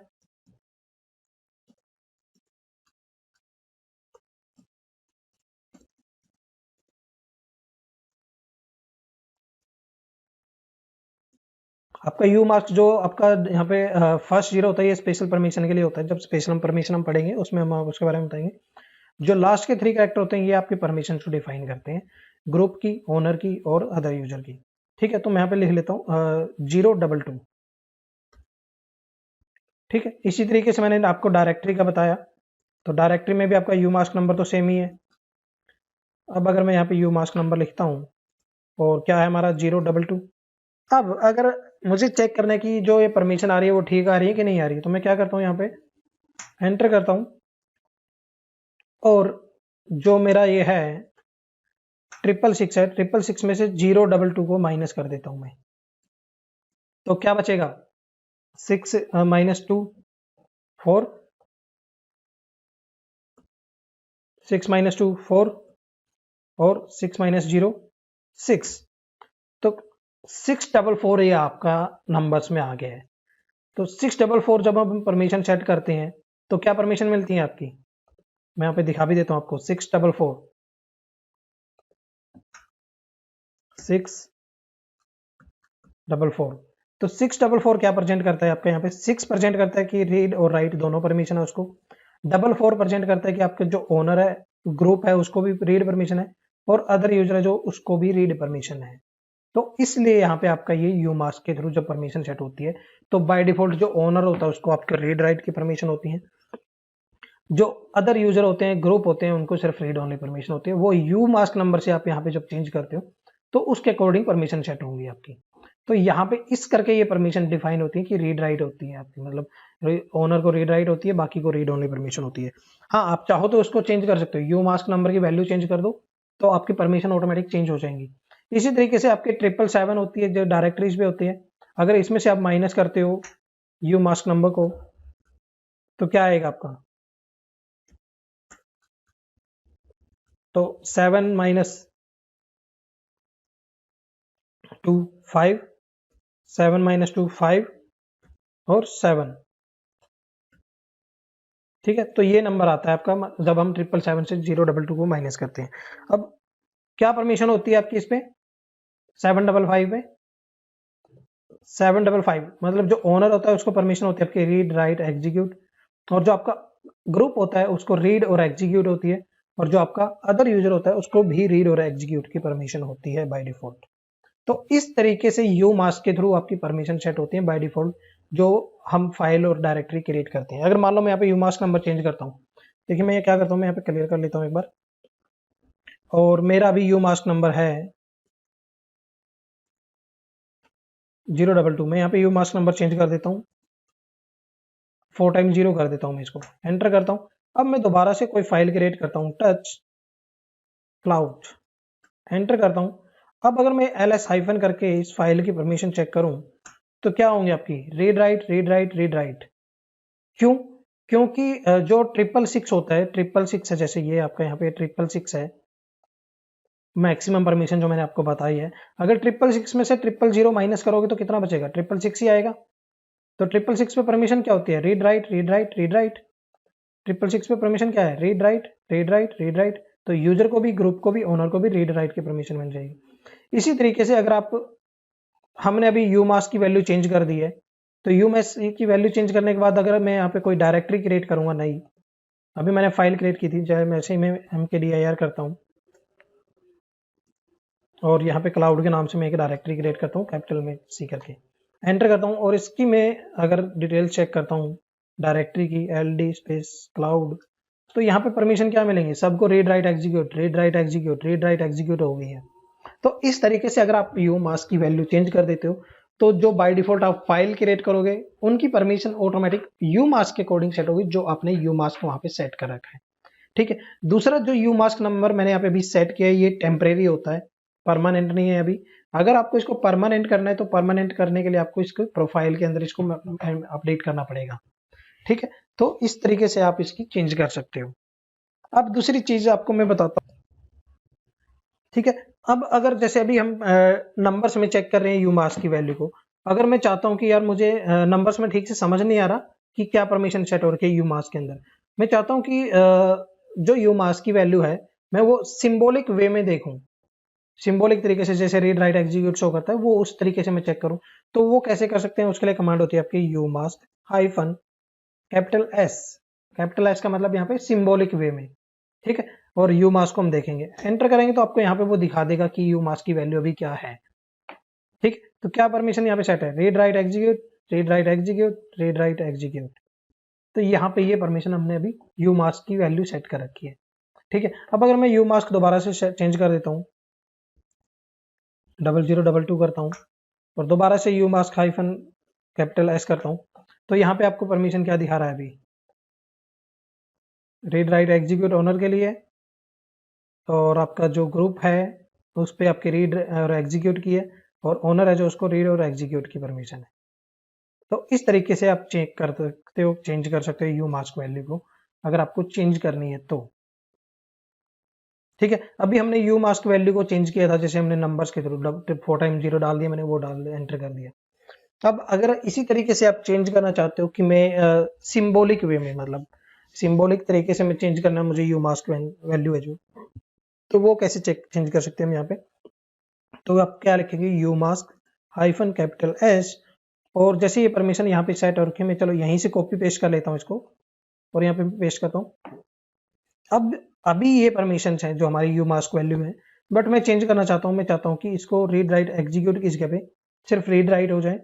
आपका यू मास्क जो आपका यहाँ पे फर्स्ट जीरो होता है ये स्पेशल परमिशन के लिए होता है। जब स्पेशल परमिशन हम पढ़ेंगे उसमें हम उसके बारे में बताएंगे। जो लास्ट के 3 कैरेक्टर होते हैं ये आपकी परमिशन को डिफाइन करते हैं, ग्रुप की, ओनर की और अदर यूजर की। ठीक है, तो मैं यहाँ पे लिख लेता हूँ 022। ठीक है, इसी तरीके से मैंने आपको डायरेक्टरी का बताया, तो डायरेक्टरी में भी आपका यू मास्क नंबर तो सेम ही है। अब अगर मैं यहाँ पे यू मास्क नंबर लिखता हूँ और क्या है हमारा 022। अब अगर मुझे चेक करना है कि जो ये परमिशन आ रही है वो ठीक आ रही है कि नहीं आ रही है तो मैं क्या करता हूँ यहाँ पे एंटर करता हूँ और जो मेरा ये है 666 है, 666 में से 022 को माइनस कर देता हूँ मैं। तो क्या बचेगा 6 माइनस 2 4, 6 माइनस 2 4 और 6 माइनस 0 6। तो 644 ये आपका नंबर्स में आ गया है। तो 644 जब हम परमिशन सेट करते हैं तो क्या परमिशन मिलती है आपकी, मैं यहाँ पे दिखा भी देता हूँ आपको। 644 तो 644 क्या प्रेजेंट करता है आपका, यहाँ पे 6 प्रेजेंट करता है कि रीड और राइट दोनों परमिशन है उसको। 44 प्रेजेंट करता है कि आपके जो ओनर है ग्रुप है उसको भी रीड परमिशन है और अदर यूजर है जो उसको भी रीड परमिशन है। तो इसलिए यहाँ पे आपका ये यू मास्क के थ्रू जब परमिशन सेट होती है तो बाय डिफॉल्ट जो ओनर होता है उसको आपके रीड राइट की परमिशन होती है, जो अदर यूजर होते हैं ग्रुप होते हैं उनको सिर्फ रीड ओनली परमिशन होती है। वो यू मास्क नंबर से आप यहाँ पे जब चेंज करते हो तो उसके अकॉर्डिंग परमिशन सेट होंगी आपकी। तो यहाँ पे इस करके ये परमिशन डिफाइन होती है कि रीड राइट होती है आपकी, मतलब ओनर को रीड राइट होती है, बाकी को रीड ओनली परमिशन होती है। हाँ, आप चाहो तो उसको चेंज कर सकते हो, यू मास्क नंबर की वैल्यू चेंज कर दो तो आपकी परमिशन ऑटोमेटिक चेंज हो जाएंगी। इसी तरीके से आपके 777 होती है जो डायरेक्टरीज पे होती है, अगर इसमें से आप माइनस करते हो यू मास्क नंबर को तो क्या आएगा आपका, तो 7 माइनस 2 5, 7 माइनस 2 5 और 7। ठीक है, तो ये नंबर आता है आपका जब हम 777 से 022 को माइनस करते हैं। अब क्या परमिशन होती है आपकी इस पे 755 पे, 755 मतलब जो ओनर होता है उसको परमिशन होती है आपकी रीड राइट एग्जीक्यूट, और जो आपका ग्रुप होता है उसको रीड और एग्जीक्यूट होती है, और जो आपका अदर यूजर होता है उसको भी रीड और एग्जीक्यूट की परमिशन होती है बाय डिफॉल्ट। तो इस तरीके से यू मास्क के थ्रू आपकी परमिशन सेट होती है बाय डिफॉल्ट जो हम फाइल और डायरेक्टरी क्रिएट करते हैं। अगर मान लो मैं यहाँ पे यू मास्क नंबर चेंज करता हूँ, देखिए मैं ये क्या करता हूँ, मैं यहाँ पे क्लियर कर लेता हूँ एक बार, और मेरा अभी यू मास्क नंबर है 022। मैं यहाँ पे यू मास्क नंबर चेंज कर देता हूँ, 4 टाइम 0 कर देता हूँ, मैं इसको एंटर करता हूँ। अब मैं दोबारा से कोई फाइल क्रिएट करता हूँ, टच क्लाउड, एंटर करता हूँ। अब अगर मैं ls हाइफन करके इस फाइल की परमिशन चेक करूं तो क्या होंगे आपकी, read write read write read write. क्यों? क्योंकि जो 666 होता है, 666 है, जैसे ये आपका यहाँ पे 666 है, मैक्सिमम परमिशन जो मैंने आपको बताई है, अगर 666 में से 000 माइनस करोगे तो कितना बचेगा, 666 ही आएगा। तो 666 पे परमिशन क्या होती है, read write read write read write. 666 पे परमिशन क्या है, read write read write read write. तो यूजर को भी, ग्रुप को भी, ओनर को भी रीड राइट की परमिशन मिल जाएगी। इसी तरीके से अगर आप, हमने अभी यूमास्क की वैल्यू चेंज कर दी है, तो यूमास्क की वैल्यू चेंज करने के बाद अगर मैं यहाँ पे कोई डायरेक्टरी क्रिएट करूंगा नई, अभी मैंने फाइल क्रिएट की थी, चाहे मैं ऐसे ही मैं mkdir करता हूँ और यहाँ पे क्लाउड के नाम से मैं एक डायरेक्टरी क्रिएट करता हूँ कैपिटल में C करके, एंटर करता हूँ और इसकी मैं अगर डिटेल चेक करता हूँ डायरेक्टरी की, ld स्पेस क्लाउड, तो यहाँ पे परमिशन क्या मिलेंगे, सबको read write execute, read write execute, read write execute हो गई है। तो इस तरीके से अगर आप यूमास्क की वैल्यू चेंज कर देते हो तो जो बाय डिफॉल्ट आप फाइल क्रिएट करोगे उनकी परमिशन ऑटोमेटिक यूमास्क के अकॉर्डिंग सेट होगी, जो आपने यूमास्क वहां पे सेट कर रखा है। ठीक है। दूसरा जो यूमास्क नंबर मैंने यहाँ पे अभी सेट किया है, ये टेम्परेरी होता है, परमानेंट नहीं है अभी। अगर आपको इसको परमानेंट करना है तो परमानेंट करने के लिए आपको इसको प्रोफाइल के अंदर इसको अपडेट करना पड़ेगा। ठीक है। तो इस तरीके से आप इसकी चेंज कर सकते हो। अब दूसरी चीज आपको मैं बताता हूँ। ठीक है। अब अगर जैसे अभी हम नंबर्स में चेक कर रहे हैं यूमास्क की वैल्यू को, अगर मैं चाहता हूं कि यार मुझे नंबर्स में ठीक से समझ नहीं आ रहा कि क्या परमिशन सेट हो रखी है यूमास्क के अंदर, मैं चाहता हूं कि जो यूमास्क की वैल्यू है मैं वो सिंबॉलिक वे में देखूं, सिंबॉलिक तरीके से, जैसे रीड राइट एग्जीक्यूट शो करता है वो उस तरीके से मैं चेक करूं। तो वो कैसे कर सकते हैं, उसके लिए कमांड होती है आपकी यूमास्क हाइफन कैपिटल एस का मतलब यहाँ पे सिंबॉलिक वे में। ठीक है। और यूमास्क को हम देखेंगे, एंटर करेंगे तो आपको यहाँ पे वो दिखा देगा कि यूमास्क की वैल्यू अभी क्या है। ठीक। तो क्या परमिशन यहाँ पे सेट है, read write execute, read write execute, read write execute. तो यहाँ पे ये परमिशन हमने अभी यूमास्क की वैल्यू सेट कर रखी है। ठीक है। अब अगर मैं यूमास्क दोबारा से चेंज कर देता हूँ, 0022 करता हूँ और दोबारा से यूमास्क हाइफन कैपिटल एस करता हूँ, तो यहाँ पे आपको परमिशन क्या दिखा रहा है अभी, रीड राइट एग्जीक्यूट ओनर के लिए, और आपका जो ग्रुप है उस पर आपकी रीड और एग्जीक्यूट की है, और ओनर है जो उसको रीड और एग्जीक्यूट की परमिशन है। तो इस तरीके से आप चेक कर सकते हो, चेंज कर सकते हो यूमास्क वैल्यू को अगर आपको चेंज करनी है तो। ठीक है। अभी हमने यूमास्क वैल्यू को चेंज किया था, जैसे हमने नंबर्स के थ्रू 4 टाइम 0 डाल दिया, मैंने वो डाल दिया, एंटर कर दिया। अब अगर इसी तरीके से आप चेंज करना चाहते हो कि मैं सिंबॉलिक वे में, मतलब सिंबॉलिक तरीके से मैं चेंज करना है मुझे यूमास्क वैल्यू है जो, तो वो कैसे चेंज कर सकते हैं हम यहाँ पे। तो आप क्या लिखेंगे, यूमास्क हाइफन कैपिटल एस, और जैसे ये परमिशन यहाँ पे सेट और मैं चलो यहीं से कॉपी पेस्ट कर लेता हूँ इसको और यहाँ पे पेस्ट करता हूँ। अब अभी ये परमिशन है जो हमारी यूमास्क वैल्यू है, बट मैं चेंज करना चाहता हूँ, मैं चाहता हूँ कि इसको रीड राइट एग्जीक्यूट की जगह पे सिर्फ रीड राइट हो जाए,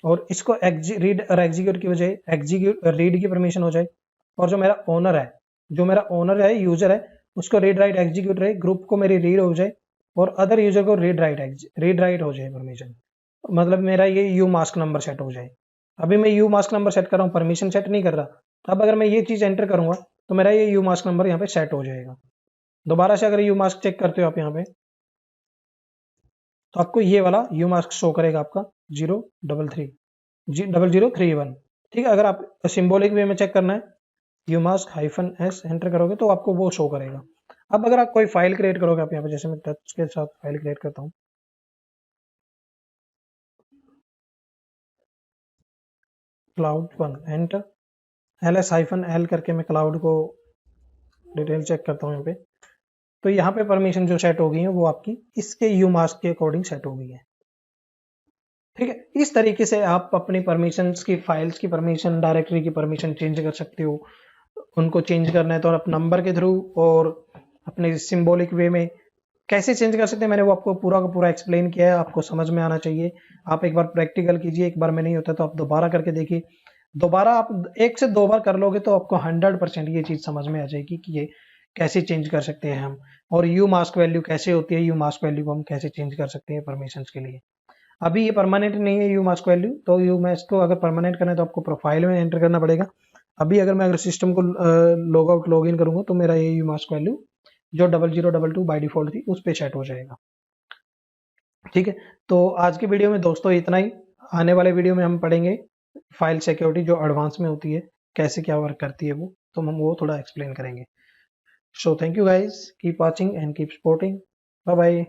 और इसको रीड और एग्जीक्यूट की बजाय एग्जीक्यूट रीड की परमिशन हो जाए, और जो मेरा ओनर है यूजर है उसको रीड राइट एग्जीक्यूट रहे, ग्रुप को मेरी रीड हो जाए, और अदर यूजर को रीड राइट हो जाए परमिशन, मतलब मेरा ये यू मास्क नंबर सेट हो जाए। अभी मैं यू मास्क नंबर सेट कर रहा हूँ, परमिशन सेट नहीं कर रहा। अब अगर मैं ये चीज एंटर करूंगा तो मेरा ये यू मास्क नंबर यहाँ पे सेट हो जाएगा। दोबारा से अगर यू मास्क चेक करते हो आप यहाँ पे, तो आपको ये वाला यू मास्क शो करेगा आपका 033 ठीक है। अगर आप सिंबॉलिक वे में चेक करना है, you mask hyphen S enter करोगे तो आपको वो शो करेगा। अब अगर आप कोई फाइल क्रिएट करोगे, आप यहाँ पे जैसे मैं टच के साथ फाइल क्रिएट करता हूँ, cloud1 enter, ls hyphen L करके मैं क्लाउड को डिटेल चेक करता हूँ यहाँ पे, तो यहाँ पे परमिशन जो सेट हो गई है वो आपकी इसके यू मास्क के अकॉर्डिंग सेट हो गई है। ठीक है। इस तरीके से आप अपनी परमिशंस की, फाइल्स की परमिशन, डायरेक्टरी की परमिशन चेंज कर सकते हो। उनको चेंज करना है तो आप नंबर के थ्रू और अपने सिंबॉलिक वे में कैसे चेंज कर सकते हैं, मैंने वो आपको पूरा का पूरा एक्सप्लेन किया है, आपको समझ में आना चाहिए। आप एक बार प्रैक्टिकल कीजिए, एक बार में नहीं होता तो आप दोबारा करके देखिए। दोबारा आप 1 से 2 बार कर लोगे तो आपको 100% ये चीज समझ में आ जाएगी कि ये कैसे चेंज कर सकते हैं हम, और यू मास्क वैल्यू कैसे होती है, यू मास्क वैल्यू को हम कैसे चेंज कर सकते हैं परमिशंस के लिए। अभी ये परमानेंट नहीं है यू मास्क वैल्यू, तो यू मास्क को अगर परमानेंट करना है तो आपको प्रोफाइल में एंटर करना पड़ेगा। अभी अगर सिस्टम को लॉग आउट लॉग इन करूंगा तो मेरा ये मास्क वैल्यू जो 0022 बाय डिफॉल्ट थी उस पे सेट हो जाएगा। ठीक है, तो आज की वीडियो में दोस्तों इतना ही। आने वाले वीडियो में हम पढ़ेंगे फाइल सिक्योरिटी जो एडवांस में होती है, कैसे क्या वर्क करती है वो, तो हम वो थोड़ा एक्सप्लेन करेंगे। So thank you guys, keep watching and keep supporting. Bye bye.